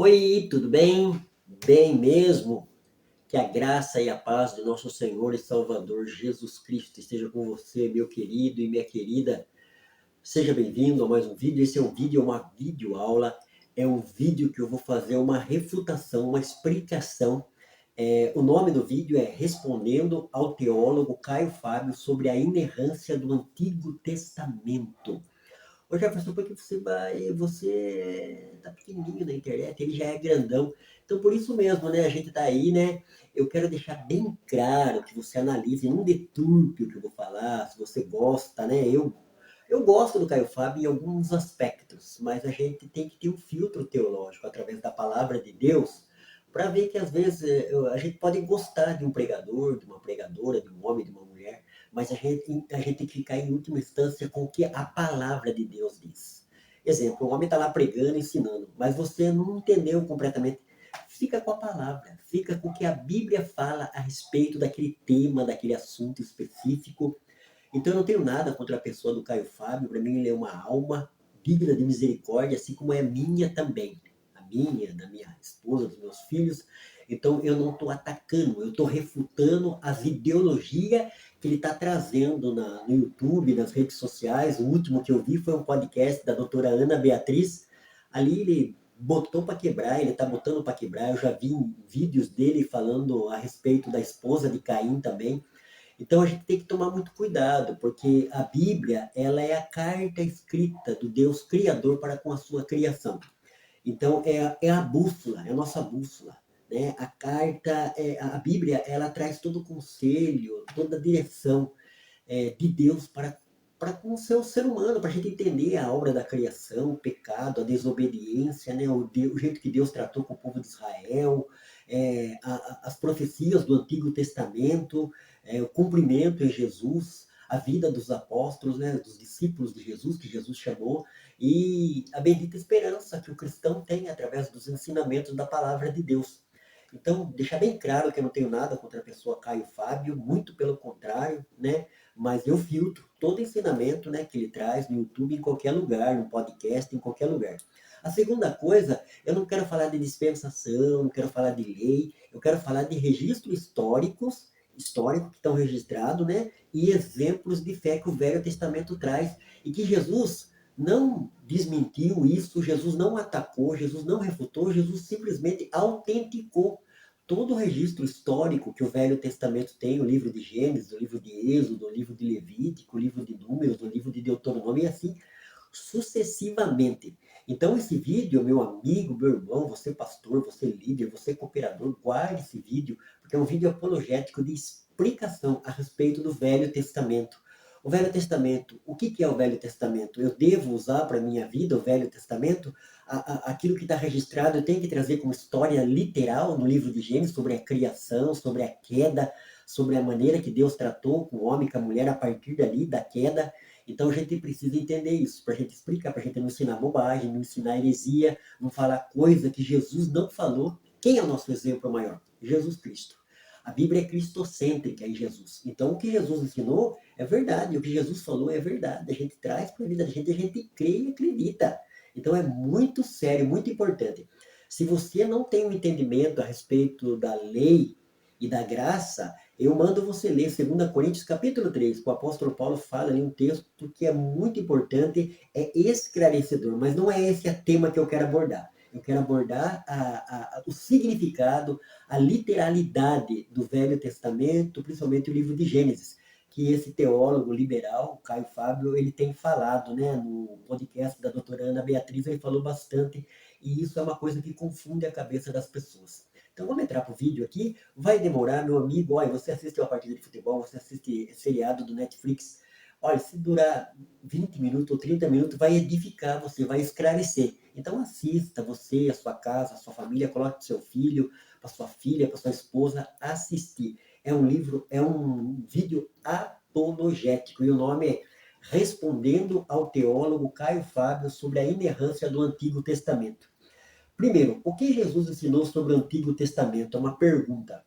Oi, tudo bem? Bem mesmo? Que a graça e a paz de nosso Senhor e Salvador Jesus Cristo esteja com você, meu querido e minha querida. Seja bem-vindo a mais um vídeo. Esse é um vídeo, uma videoaula. É um vídeo que eu vou fazer uma refutação, uma explicação. O nome do vídeo é Respondendo ao Teólogo Caio Fábio sobre a inerrância do Antigo Testamento. Ô Jefferson, porque você tá pequenininho na internet, ele já é grandão. Então, por isso mesmo, né, a gente tá aí, né? Eu quero deixar bem claro que você analise, não deturpe o que eu vou falar, se você gosta, né? Eu gosto do Caio Fábio em alguns aspectos, mas a gente tem que ter um filtro teológico através da palavra de Deus para ver que às vezes a gente pode gostar de um pregador, de uma pregadora, de um homem, de uma mulher, mas a gente tem que ficar em última instância com o que a palavra de Deus diz. Exemplo, o homem está lá pregando, ensinando, mas você não entendeu completamente. Fica com a palavra, fica com o que a Bíblia fala a respeito daquele tema, daquele assunto específico. Então eu não tenho nada contra a pessoa do Caio Fábio, para mim ele é uma alma digna de misericórdia, assim como é a minha também. A minha, da minha esposa, dos meus filhos. Então eu não estou atacando, eu estou refutando as ideologias que ele está trazendo no YouTube, nas redes sociais. O último que eu vi foi um podcast da doutora Ana Beatriz. Ali ele botou para quebrar, ele está botando para quebrar. Eu já vi vídeos dele falando a respeito da esposa de Caim também. Então a gente tem que tomar muito cuidado, porque a Bíblia, ela é a carta escrita do Deus Criador para com a sua criação. Então é a bússola, é a nossa bússola. Né? A carta, a Bíblia, ela traz todo o conselho, toda a direção de Deus para com o seu ser humano, para a gente entender a obra da criação, o pecado, a desobediência, né? O jeito que Deus tratou com o povo de Israel, as profecias do Antigo Testamento, o cumprimento em Jesus, a vida dos apóstolos, né? Dos discípulos de Jesus, que Jesus chamou, e a bendita esperança que o cristão tem através dos ensinamentos da palavra de Deus. Então, deixar bem claro que eu não tenho nada contra a pessoa Caio Fábio, muito pelo contrário, né? Mas eu filtro todo ensinamento, né, que ele traz no YouTube, em qualquer lugar, no podcast, em qualquer lugar. A segunda coisa, eu não quero falar de dispensação, não quero falar de lei, eu quero falar de registros históricos que estão registrados, né, e exemplos de fé que o Velho Testamento traz, e que Jesus não desmentiu isso, Jesus não atacou, Jesus não refutou, Jesus simplesmente autenticou todo o registro histórico que o Velho Testamento tem, o livro de Gênesis, o livro de Êxodo, o livro de Levítico, o livro de Números, o livro de Deuteronômio, e assim sucessivamente. Então, esse vídeo, meu amigo, meu irmão, você pastor, você líder, você cooperador, guarde esse vídeo, porque é um vídeo apologético de explicação a respeito do Velho Testamento. O Velho Testamento, o que é o Velho Testamento? Eu devo usar para a minha vida o Velho Testamento? Aquilo que está registrado eu tenho que trazer como história literal no livro de Gênesis sobre a criação, sobre a queda, sobre a maneira que Deus tratou com o homem e com a mulher a partir dali, da queda. Então a gente precisa entender isso, para a gente explicar, para a gente não ensinar bobagem, não ensinar heresia, não falar coisa que Jesus não falou. Quem é o nosso exemplo maior? Jesus Cristo. A Bíblia é cristocêntrica em Jesus. Então o que Jesus ensinou é verdade, o que Jesus falou é verdade. A gente traz para a vida da gente, a gente crê e acredita. Então é muito sério, muito importante. Se você não tem um entendimento a respeito da lei e da graça, eu mando você ler 2 Coríntios capítulo 3, que o apóstolo Paulo fala ali um texto que é muito importante, é esclarecedor, mas não é esse o tema que eu quero abordar. Eu quero abordar o significado, a literalidade do Velho Testamento, principalmente o livro de Gênesis, que esse teólogo liberal, Caio Fábio, ele tem falado, né, no podcast da doutora Ana Beatriz, ele falou bastante, e isso é uma coisa que confunde a cabeça das pessoas. Então vamos entrar pro vídeo aqui, vai demorar, meu amigo, olha, você assiste uma partida de futebol, você assiste seriado do Netflix, olha, se durar 20 minutos ou 30 minutos, vai edificar você, vai esclarecer. Então assista você, a sua casa, a sua família, coloque seu filho, para sua filha, para sua esposa assistir. É um livro, é um vídeo apologético, e o nome é Respondendo ao Teólogo Caio Fábio sobre a inerrância do Antigo Testamento. Primeiro, o que Jesus ensinou sobre o Antigo Testamento? É uma pergunta.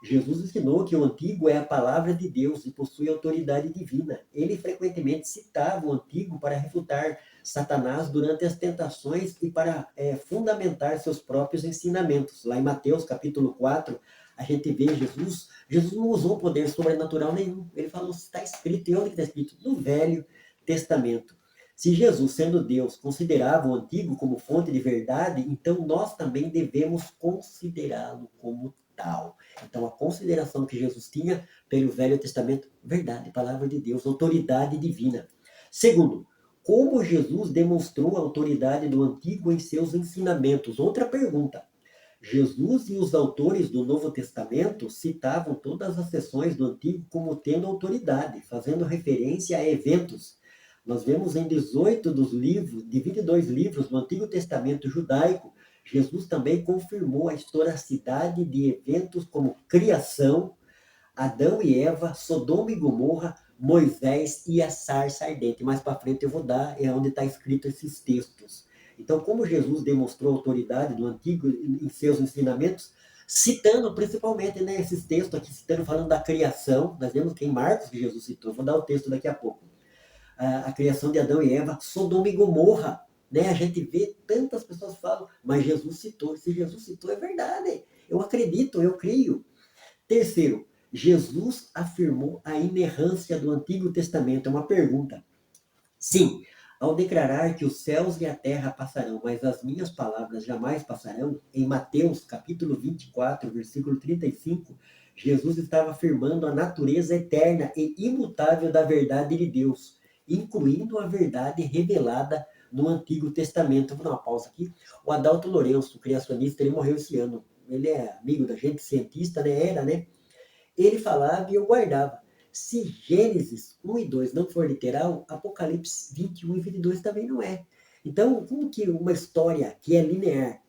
Jesus ensinou que o Antigo é a palavra de Deus e possui autoridade divina. Ele frequentemente citava o Antigo para refutar Satanás durante as tentações e para fundamentar seus próprios ensinamentos. Lá em Mateus capítulo 4, a gente vê Jesus não usou poder sobrenatural nenhum. Ele falou, está escrito, e onde está escrito? No Velho Testamento. Se Jesus, sendo Deus, considerava o Antigo como fonte de verdade, então nós também devemos considerá-lo como tal. Então, a consideração que Jesus tinha pelo Velho Testamento, verdade, palavra de Deus, autoridade divina. Segundo, como Jesus demonstrou a autoridade do Antigo em seus ensinamentos? Outra pergunta. Jesus e os autores do Novo Testamento citavam todas as seções do Antigo como tendo autoridade, fazendo referência a eventos. Nós vemos em 18 dos livros, de 22 livros do Antigo Testamento judaico, Jesus também confirmou a historicidade de eventos como criação, Adão e Eva, Sodoma e Gomorra, Moisés e a sarça ardente. Mais para frente eu vou dar, é onde está escrito esses textos. Então, como Jesus demonstrou a autoridade do Antigo em seus ensinamentos, citando principalmente, né, esses textos aqui, citando, falando da criação, nós vemos que em Marcos que Jesus citou, vou dar o texto daqui a pouco. A criação de Adão e Eva, Sodoma e Gomorra, né? A gente vê, tantas pessoas falam, mas Jesus citou, se Jesus citou é verdade, eu acredito, eu creio. Terceiro, Jesus afirmou a inerrância do Antigo Testamento. É uma pergunta. Sim, ao declarar que os céus e a terra passarão, mas as minhas palavras jamais passarão, em Mateus capítulo 24, versículo 35, Jesus estava afirmando a natureza eterna e imutável da verdade de Deus, incluindo a verdade revelada no Antigo Testamento. Vou dar uma pausa aqui. O Adalto Lourenço, criacionista, ele morreu esse ano. Ele é amigo da gente, cientista, né? Era, né? Ele falava e eu guardava. Se Gênesis 1 e 2 não for literal, Apocalipse 21 e 22 também não é. Então, como que uma história que é linear,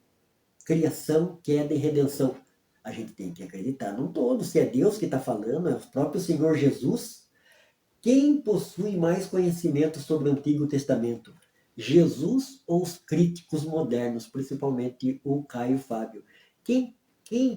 criação, queda e redenção, a gente tem que acreditar num todo. Se é Deus que está falando, é o próprio Senhor Jesus. Quem possui mais conhecimento sobre o Antigo Testamento? Jesus ou os críticos modernos, principalmente o Caio Fábio? Quem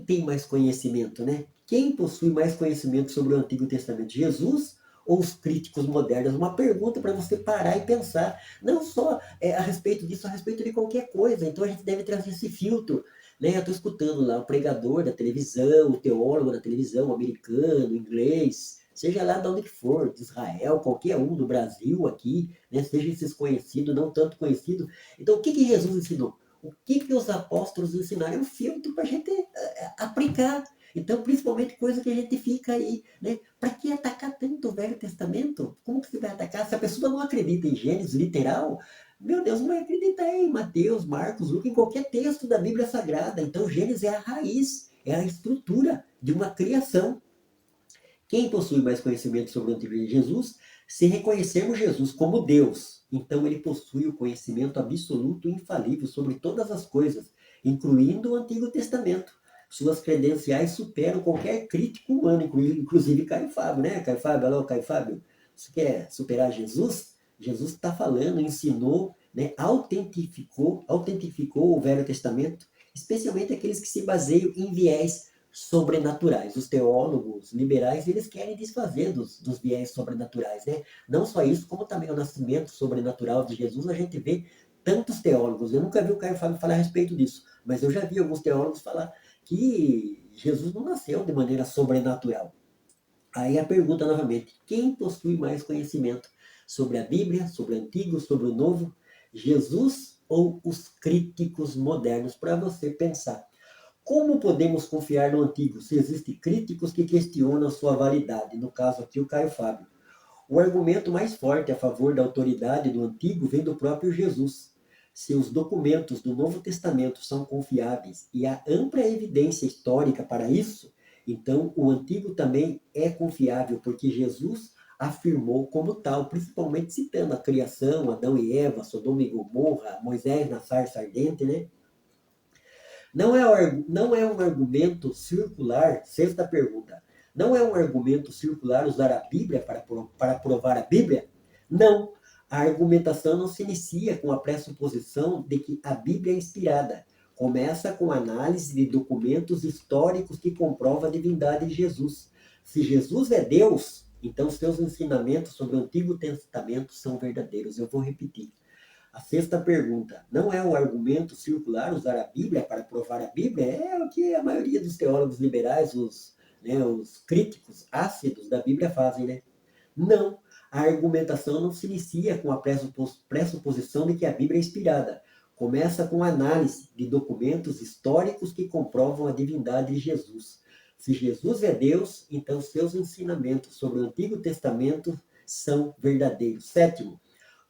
tem mais conhecimento, né? Quem possui mais conhecimento sobre o Antigo Testamento? Jesus ou os críticos modernos? Uma pergunta para você parar e pensar, não só a respeito disso, a respeito de qualquer coisa. Então a gente deve trazer esse filtro. Né? Eu estou escutando lá o pregador da televisão, o teólogo da televisão, o americano, o inglês, seja lá de onde que for, de Israel, qualquer um, do Brasil aqui, né? Seja esses conhecidos, não tanto conhecido. Então, o que Jesus ensinou? O que os apóstolos ensinaram? É um filtro para a gente aplicar. Então, principalmente coisa que a gente fica aí, né? Para que atacar tanto o Velho Testamento? Como que você vai atacar? Se a pessoa não acredita em Gênesis literal, meu Deus, não vai acreditar em Mateus, Marcos, Lucas, em qualquer texto da Bíblia Sagrada. Então, Gênesis é a raiz, é a estrutura de uma criação. Quem possui mais conhecimento sobre o Antigo de Jesus? Se reconhecermos Jesus como Deus, então ele possui o conhecimento absoluto e infalível sobre todas as coisas, incluindo o Antigo Testamento. Suas credenciais superam qualquer crítico humano, inclusive Caio Fábio, né? Caio Fábio, alô, Caio Fábio. Você quer superar Jesus? Jesus está falando, ensinou, né? autentificou o Velho Testamento, especialmente aqueles que se baseiam em viés sobrenaturais. Os teólogos liberais, eles querem desfazer dos viés sobrenaturais, né? Não só isso, como também o nascimento sobrenatural de Jesus, a gente vê tantos teólogos. Eu nunca vi o Caio Fábio falar a respeito disso, mas eu já vi alguns teólogos falar que Jesus não nasceu de maneira sobrenatural. Aí a pergunta novamente, quem possui mais conhecimento sobre a Bíblia, sobre o Antigo, sobre o Novo? Jesus ou os críticos modernos? Para você pensar. Como podemos confiar no Antigo se existem críticos que questionam sua validade? No caso aqui, o Caio Fábio. O argumento mais forte a favor da autoridade do Antigo vem do próprio Jesus. Se os documentos do Novo Testamento são confiáveis e há ampla evidência histórica para isso, então o Antigo também é confiável, porque Jesus afirmou como tal, principalmente citando a criação, Adão e Eva, Sodoma e Gomorra, Moisés na sarça ardente, né? Não é um argumento circular, sexta pergunta, não é um argumento circular usar a Bíblia para provar a Bíblia? Não. A argumentação não se inicia com a pressuposição de que a Bíblia é inspirada, Começa com análise de documentos históricos que comprovam a divindade de Jesus. Se Jesus é Deus, então seus ensinamentos sobre o Antigo Testamento são verdadeiros. Eu vou repetir. A sexta pergunta: não é o argumento circular usar a Bíblia para provar a Bíblia? É o que a maioria dos teólogos liberais, os críticos ácidos da Bíblia fazem, né? Não. A argumentação não se inicia com a pressuposição de que a Bíblia é inspirada. Começa com análise de documentos históricos que comprovam a divindade de Jesus. Se Jesus é Deus, então seus ensinamentos sobre o Antigo Testamento são verdadeiros. Sétimo,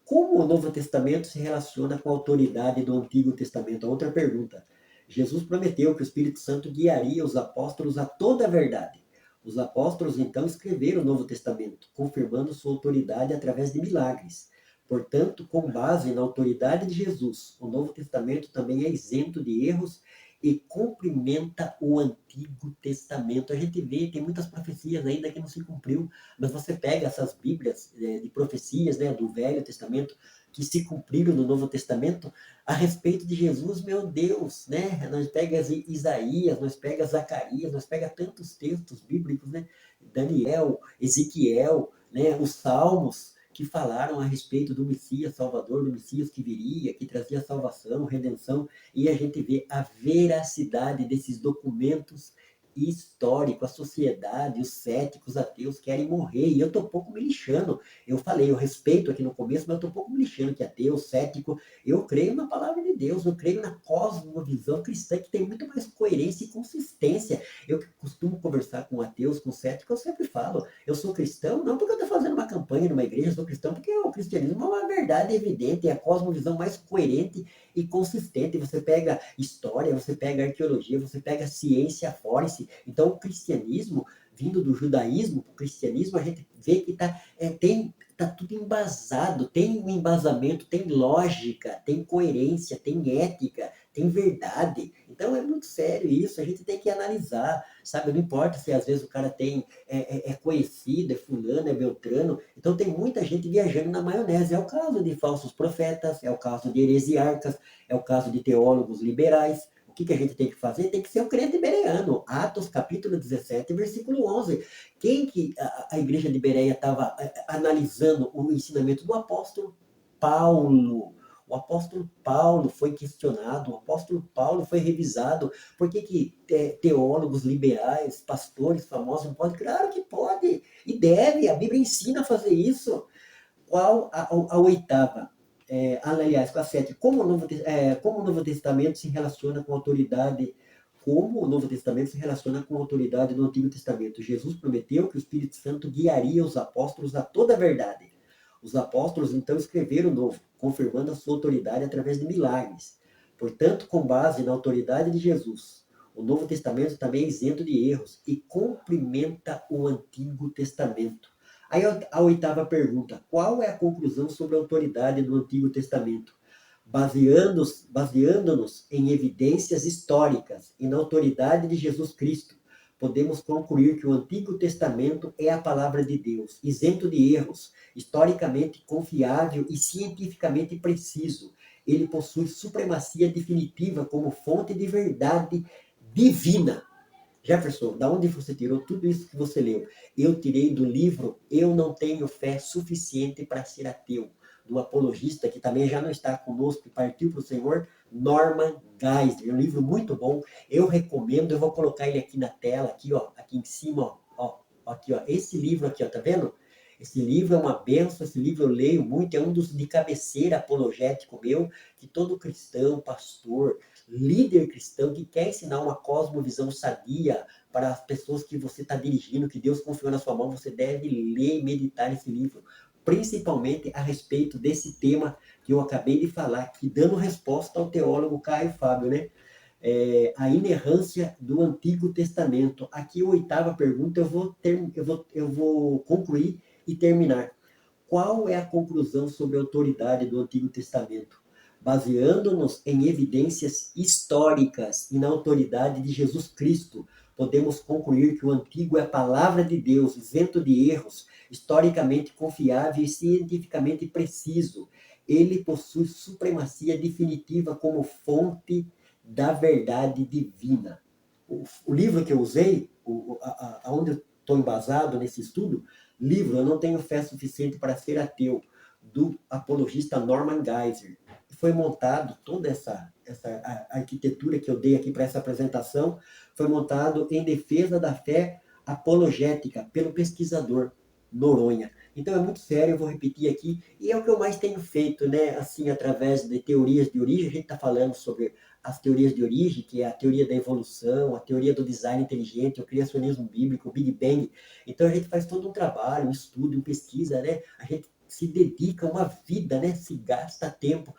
como o Novo Testamento se relaciona com a autoridade do Antigo Testamento? Outra pergunta. Jesus prometeu que o Espírito Santo guiaria os apóstolos a toda a verdade. Os apóstolos então escreveram o Novo Testamento, confirmando sua autoridade através de milagres. Portanto, com base na autoridade de Jesus, o Novo Testamento também é isento de erros e cumprimenta o Antigo Testamento. A gente vê, tem muitas profecias ainda que não se cumpriu, mas você pega essas Bíblias de profecias, né, do Velho Testamento, que se cumpriram no Novo Testamento, a respeito de Jesus, meu Deus, né? Nós pega Isaías, nós pega Zacarias, nós pega tantos textos bíblicos, né? Daniel, Ezequiel, né? Os Salmos, que falaram a respeito do Messias Salvador, do Messias que viria, que trazia salvação, redenção, e a gente vê a veracidade desses documentos históricos. A sociedade, os céticos, ateus querem morrer, e eu estou pouco me lixando. Eu falei, eu respeito aqui no começo, mas eu estou pouco me lixando que ateu, cético, eu creio na palavra de Deus, eu creio na cosmovisão cristã, que tem muito mais coerência e consistência. Eu que costumo conversar com ateus, com céticos, eu sempre falo, eu sou cristão, não porque eu estou fazendo uma campanha numa igreja, eu sou cristão porque o cristianismo é uma verdade evidente, é a cosmovisão mais coerente e consistente. Você pega história, você pega arqueologia, você pega ciência forense. Então, o cristianismo, vindo do judaísmo para o cristianismo, a gente vê que tá tudo embasado, tem um embasamento, tem lógica, tem coerência, tem ética, tem verdade. Então é muito sério isso, a gente tem que analisar, sabe? Não importa se às vezes o cara é conhecido, é fulano, é beltrano. Então tem muita gente viajando na maionese. É o caso de falsos profetas, é o caso de heresiarcas, é o caso de teólogos liberais. O que a gente tem que fazer? Tem que ser o crente bereano. Atos capítulo 17, versículo 11. Quem que a igreja de Bereia estava analisando o ensinamento do apóstolo Paulo? O apóstolo Paulo foi questionado, o apóstolo Paulo foi revisado. Por que teólogos liberais, pastores famosos não podem? Claro que pode e deve, a Bíblia ensina a fazer isso. Qual a oitava? Aliás, com a sete, como o Novo Testamento se relaciona com a autoridade, como o Novo Testamento se relaciona com a autoridade do Antigo Testamento? Jesus prometeu que o Espírito Santo guiaria os apóstolos a toda a verdade. Os apóstolos então escreveram o Novo, confirmando a sua autoridade através de milagres. Portanto, com base na autoridade de Jesus, o Novo Testamento também é isento de erros e cumprimenta o Antigo Testamento. Aí a oitava pergunta: qual é a conclusão sobre a autoridade do Antigo Testamento? Baseando-nos em evidências históricas e na autoridade de Jesus Cristo, podemos concluir que o Antigo Testamento é a palavra de Deus, isento de erros, historicamente confiável e cientificamente preciso. Ele possui supremacia definitiva como fonte de verdade divina. Jefferson, da onde você tirou tudo isso que você leu? Eu tirei do livro Eu Não Tenho Fé Suficiente para Ser Ateu, do apologista que também já não está conosco, que partiu para o Senhor, Norman Geisler. É um livro muito bom, eu recomendo, eu vou colocar ele aqui na tela, aqui, ó, aqui em cima, aqui, ó, esse livro aqui, ó, tá vendo? Esse livro é uma benção, esse livro eu leio muito, é um dos de cabeceira apologético meu, que todo cristão, pastor, líder cristão que quer ensinar uma cosmovisão sadia para as pessoas que você está dirigindo, que Deus confiou na sua mão, você deve ler e meditar esse livro, principalmente a respeito desse tema que eu acabei de falar, que dando resposta ao teólogo Caio Fábio, né? A inerrância do Antigo Testamento. Aqui a oitava pergunta, eu vou concluir e terminar. Qual é a conclusão sobre a autoridade do Antigo Testamento? Baseando-nos em evidências históricas e na autoridade de Jesus Cristo, podemos concluir que o Antigo é a palavra de Deus, isento de erros, historicamente confiável e cientificamente preciso. Ele possui supremacia definitiva como fonte da verdade divina. O livro que eu usei, aonde eu estou embasado nesse estudo, livro Eu Não Tenho Fé Suficiente para Ser Ateu, do apologista Norman Geisler. Foi montado toda essa arquitetura que eu dei aqui para essa apresentação, foi montado em defesa da fé apologética pelo pesquisador Noronha. Então é muito sério, eu vou repetir aqui, e é o que eu mais tenho feito, né? Assim, através de teorias de origem, a gente está falando sobre as teorias de origem, que é a teoria da evolução, a teoria do design inteligente, o criacionismo bíblico, o Big Bang. Então a gente faz todo um trabalho, um estudo, uma pesquisa, né? A gente se dedica uma vida, né? Se gasta tempo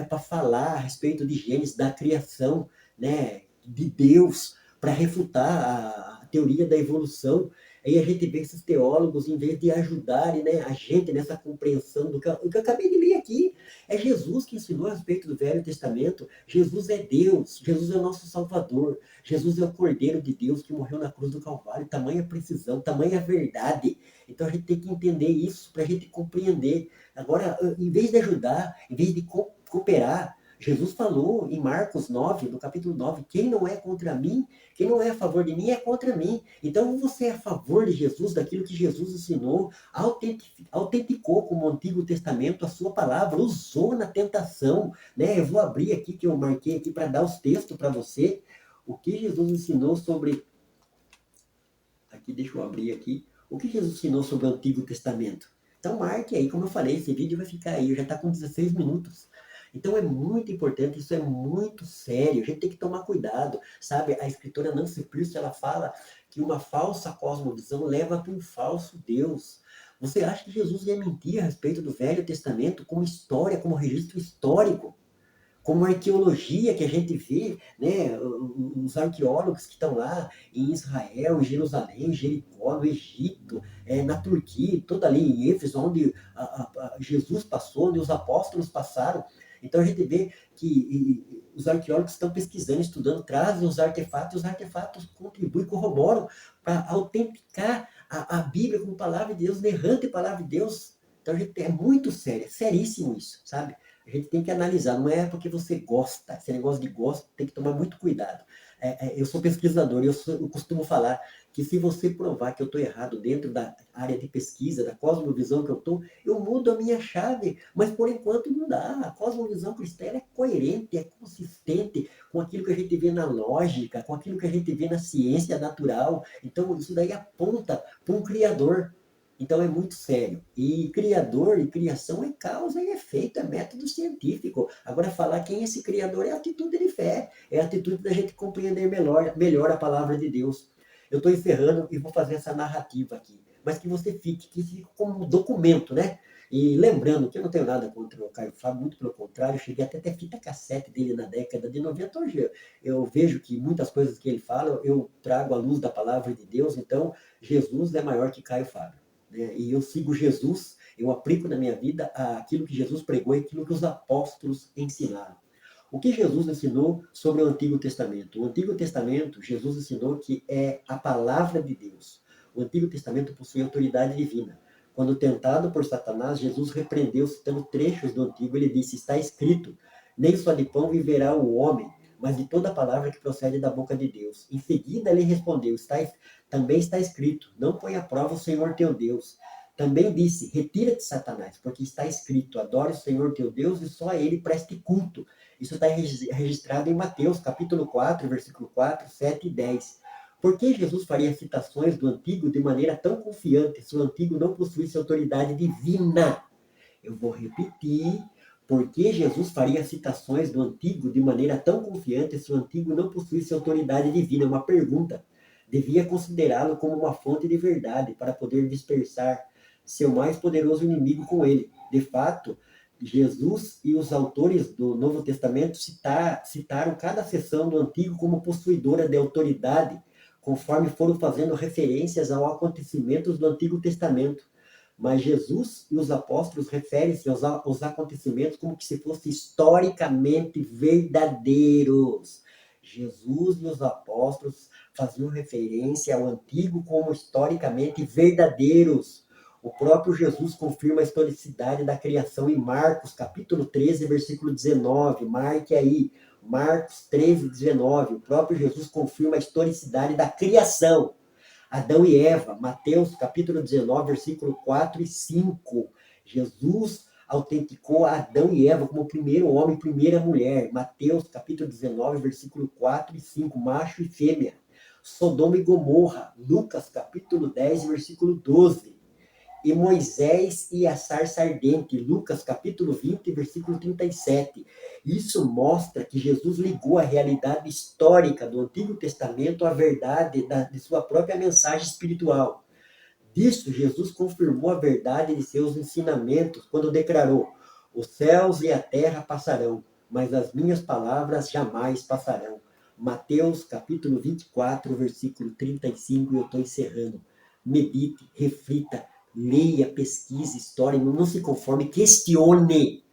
para falar a respeito de Gênesis, da criação, né? De Deus, para refutar a teoria da evolução. Aí a gente vê esses teólogos, em vez de ajudarem, né, a gente nessa compreensão do que eu acabei de ler aqui, é Jesus que ensinou a respeito do Velho Testamento. Jesus é Deus, Jesus é o nosso Salvador, Jesus é o Cordeiro de Deus que morreu na cruz do Calvário. Tamanha precisão, tamanha verdade. Então a gente tem que entender isso para a gente compreender. Agora, em vez de ajudar, em vez de cooperar, Jesus falou em Marcos 9, no capítulo 9, quem não é contra mim, quem não é a favor de mim, é contra mim. Então, você é a favor de Jesus, daquilo que Jesus ensinou, autenticou como o Antigo Testamento a sua palavra, usou na tentação, né? Eu vou abrir aqui, que eu marquei aqui para dar os textos para você, o que Jesus ensinou sobre... Aqui, deixa eu abrir aqui. O que Jesus ensinou sobre o Antigo Testamento? Então, marque aí, como eu falei, esse vídeo vai ficar aí, já está com 16 minutos. Então é muito importante, isso é muito sério, a gente tem que tomar cuidado, sabe? A escritora Nancy Pearcey, ela fala que uma falsa cosmovisão leva para um falso Deus. Você acha que Jesus ia mentir a respeito do Velho Testamento como história, como registro histórico? Como arqueologia que a gente vê, né, os arqueólogos que estão lá em Israel, em Jerusalém, em Jericó, no Egito, na Turquia, toda ali em Éfeso, onde Jesus passou, onde os apóstolos passaram. Então a gente vê que os arqueólogos estão pesquisando, estudando, trazem os artefatos contribuem, corroboram para autenticar a Bíblia como palavra de Deus, inerrante palavra de Deus. Então a gente é muito sério, é seríssimo isso, sabe? A gente tem que analisar, não é porque você gosta, esse negócio de gosto tem que tomar muito cuidado. Eu sou pesquisador e eu costumo falar que se você provar que eu estou errado dentro da área de pesquisa, da cosmovisão que eu estou, eu mudo a minha chave, mas por enquanto não dá. A cosmovisão cristã é coerente, é consistente com aquilo que a gente vê na lógica, com aquilo que a gente vê na ciência natural. Então isso daí aponta para um Criador. Então é muito sério. E criador e criação é causa e efeito, é método científico. Agora, falar quem é esse criador é atitude de fé, é a atitude da gente compreender melhor a palavra de Deus. Eu estou encerrando e vou fazer essa narrativa aqui. Mas que que fique como um documento, né? E lembrando que eu não tenho nada contra o Caio Fábio, muito pelo contrário, eu cheguei até a ter fita cassete dele na década de 90. Hoje eu vejo que muitas coisas que ele fala, eu trago à luz da palavra de Deus, então Jesus é maior que Caio Fábio. Né? E eu sigo Jesus, eu aplico na minha vida aquilo que Jesus pregou e aquilo que os apóstolos ensinaram. O que Jesus ensinou sobre o Antigo Testamento? O Antigo Testamento, Jesus ensinou que é a palavra de Deus. O Antigo Testamento possui autoridade divina. Quando tentado por Satanás, Jesus repreendeu, citando trechos do Antigo, ele disse, está escrito, nem só de pão viverá o homem, mas de toda palavra que procede da boca de Deus. Em seguida ele respondeu, também está escrito, não põe à prova o Senhor teu Deus. Também disse, retira-te, Satanás, porque está escrito, adore o Senhor teu Deus e só a ele preste culto. Isso está registrado em Mateus, capítulo 4, versículo 4, 7 e 10. Por que Jesus faria citações do Antigo de maneira tão confiante se o Antigo não possuísse autoridade divina? Eu vou repetir. Por que Jesus faria citações do Antigo de maneira tão confiante se o Antigo não possuísse autoridade divina? É uma pergunta. Devia considerá-lo como uma fonte de verdade para poder dispersar seu mais poderoso inimigo com ele. De fato, Jesus e os autores do Novo Testamento citaram cada seção do Antigo como possuidora de autoridade, conforme foram fazendo referências aos acontecimentos do Antigo Testamento. Mas Jesus e os apóstolos referem-se aos acontecimentos como que se fossem historicamente verdadeiros. Jesus e os apóstolos faziam referência ao Antigo como historicamente verdadeiros. O próprio Jesus confirma a historicidade da criação em Marcos, capítulo 13, versículo 19. Marque aí. Marcos 13:19, o próprio Jesus confirma a historicidade da criação. Adão e Eva, Mateus capítulo 19, versículo 4 e 5. Jesus autenticou Adão e Eva como primeiro homem e primeira mulher. Mateus capítulo 19, versículo 4 e 5, macho e fêmea. Sodoma e Gomorra, Lucas capítulo 10, versículo 12. E Moisés e a sarça ardente, Lucas capítulo 20, versículo 37. Isso mostra que Jesus ligou a realidade histórica do Antigo Testamento à verdade de sua própria mensagem espiritual. Disso, Jesus confirmou a verdade de seus ensinamentos quando declarou: os céus e a terra passarão, mas as minhas palavras jamais passarão. Mateus capítulo 24, versículo 35, e eu estou encerrando. Medite, reflita, leia, pesquise, história, não se conforme, questione.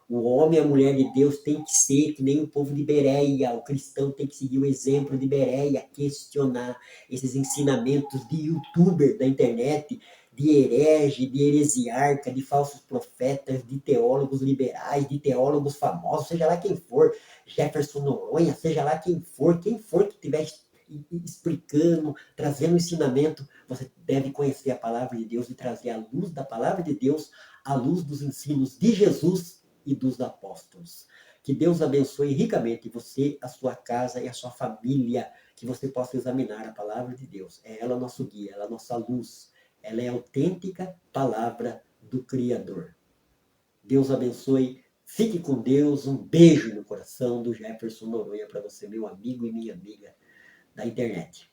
O homem e a mulher de Deus tem que ser que nem o povo de Bereia. O cristão tem que seguir o exemplo de Bereia, questionar esses ensinamentos de youtuber da internet, de herege, de heresiarca, de falsos profetas, de teólogos liberais, de teólogos famosos, seja lá quem for, Jefferson Noronha, seja lá quem for que estiver explicando, trazendo ensinamento, você deve conhecer a palavra de Deus e trazer a luz da palavra de Deus, a luz dos ensinos de Jesus e dos apóstolos. Que Deus abençoe ricamente você, a sua casa e a sua família, que você possa examinar a palavra de Deus. É ela nosso guia, ela é nossa luz, ela é a autêntica palavra do Criador. Deus abençoe, fique com Deus, um beijo no coração do Jefferson Noronha para você, meu amigo e minha amiga da internet.